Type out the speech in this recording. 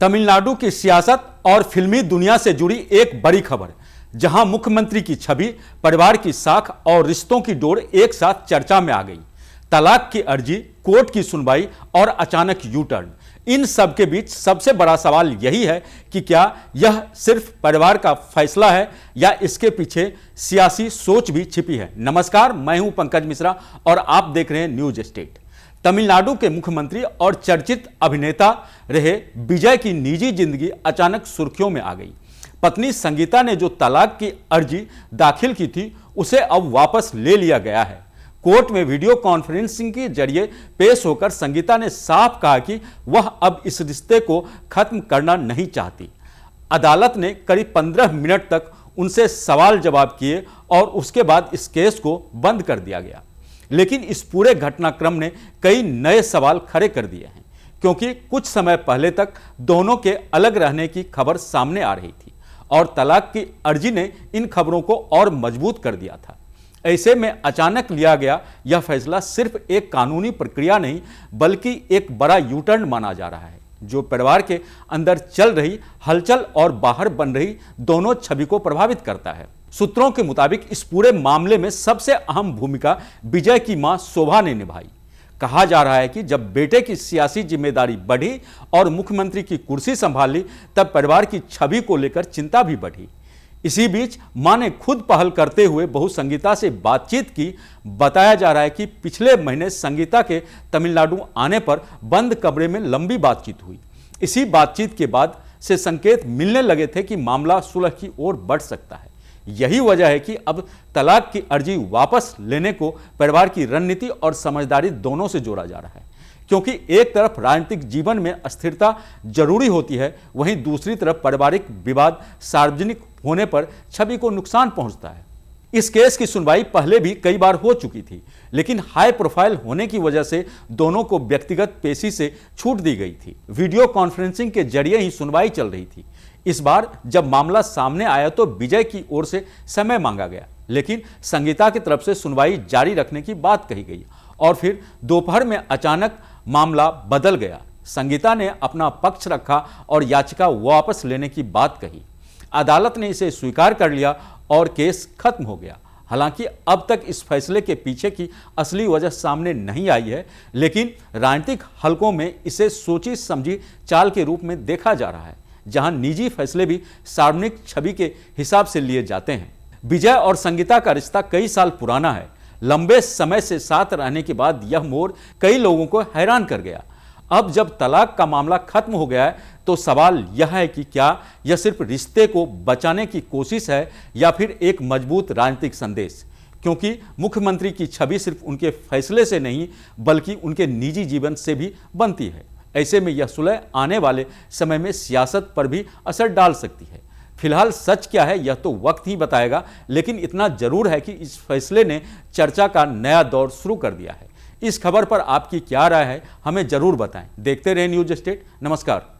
तमिलनाडु की सियासत और फिल्मी दुनिया से जुड़ी एक बड़ी खबर, जहां मुख्यमंत्री की छवि, परिवार की साख और रिश्तों की डोर एक साथ चर्चा में आ गई। तलाक की अर्जी, कोर्ट की सुनवाई और अचानक यू टर्न। इन सब के बीच सबसे बड़ा सवाल यही है कि क्या यह सिर्फ परिवार का फैसला है या इसके पीछे सियासी सोच भी छिपी है। नमस्कार, मैं हूं पंकज मिश्रा और आप देख रहे हैं न्यूज स्टेट। तमिलनाडु के मुख्यमंत्री और चर्चित अभिनेता रहे विजय की निजी जिंदगी अचानक सुर्खियों में आ गई। पत्नी संगीता ने जो तलाक की अर्जी दाखिल की थी, उसे अब वापस ले लिया गया है। कोर्ट में वीडियो कॉन्फ्रेंसिंग के जरिए पेश होकर संगीता ने साफ कहा कि वह अब इस रिश्ते को खत्म करना नहीं चाहती। अदालत ने करीब 15 मिनट तक उनसे सवाल जवाब किए और उसके बाद इस केस को बंद कर दिया गया। लेकिन इस पूरे घटनाक्रम ने कई नए सवाल खड़े कर दिए हैं, क्योंकि कुछ समय पहले तक दोनों के अलग रहने की खबर सामने आ रही थी और तलाक की अर्जी ने इन खबरों को और मजबूत कर दिया था। ऐसे में अचानक लिया गया यह फैसला सिर्फ एक कानूनी प्रक्रिया नहीं, बल्कि एक बड़ा यू टर्न माना जा रहा है, जो परिवार के अंदर चल रही हलचल और बाहर बन रही दोनों छवि को प्रभावित करता है। सूत्रों के मुताबिक इस पूरे मामले में सबसे अहम भूमिका विजय की मां शोभा ने निभाई। कहा जा रहा है कि जब बेटे की सियासी जिम्मेदारी बढ़ी और मुख्यमंत्री की कुर्सी संभाली, तब परिवार की छवि को लेकर चिंता भी बढ़ी। इसी बीच मां ने खुद पहल करते हुए बहू संगीता से बातचीत की। बताया जा रहा है कि पिछले महीने संगीता के तमिलनाडु आने पर बंद कमरे में लंबी बातचीत हुई। इसी बातचीत के बाद से संकेत मिलने लगे थे कि मामला सुलह की ओर बढ़ सकता है। यही वजह है कि अब तलाक की अर्जी वापस लेने को परिवार की रणनीति और समझदारी दोनों से जोड़ा जा रहा है, क्योंकि एक तरफ राजनीतिक जीवन में अस्थिरता जरूरी होती है, वहीं दूसरी तरफ पारिवारिक विवाद सार्वजनिक होने पर छवि को नुकसान पहुंचता है। इस केस की सुनवाई पहले भी कई बार हो चुकी थी, लेकिन हाई प्रोफाइल होने की वजह से दोनों को व्यक्तिगत पेशी से छूट दी गई थी। वीडियो कॉन्फ्रेंसिंग के जरिए ही सुनवाई चल रही थी। इस बार जब मामला सामने आया तो विजय की ओर से समय मांगा गया, लेकिन संगीता की तरफ से सुनवाई जारी रखने की बात कही गई और फिर दोपहर में अचानक मामला बदल गया। संगीता ने अपना पक्ष रखा और याचिका वापस लेने की बात कही। अदालत ने इसे स्वीकार कर लिया और केस खत्म हो गया। हालांकि अब तक इस फैसले के पीछे की असली वजह सामने नहीं आई है, लेकिन राजनीतिक हलकों में इसे सोची समझी चाल के रूप में देखा जा रहा है, जहां निजी फैसले भी सार्वजनिक छवि के हिसाब से लिए जाते हैं। विजय और संगीता का रिश्ता कई साल पुराना है। लंबे समय से साथ रहने के बाद यह मोड़ कई लोगों को हैरान कर गया। अब जब तलाक का मामला खत्म हो गया है, तो सवाल यह है कि क्या यह सिर्फ रिश्ते को बचाने की कोशिश है या फिर एक मजबूत राजनीतिक संदेश, क्योंकि मुख्यमंत्री की छवि सिर्फ उनके फैसले से नहीं, बल्कि उनके निजी जीवन से भी बनती है। ऐसे में यह सुलह आने वाले समय में सियासत पर भी असर डाल सकती है। फिलहाल सच क्या है यह तो वक्त ही बताएगा, लेकिन इतना जरूर है कि इस फैसले ने चर्चा का नया दौर शुरू कर दिया है। इस खबर पर आपकी क्या राय है, हमें जरूर बताएं। देखते रहें न्यूज स्टेट। नमस्कार।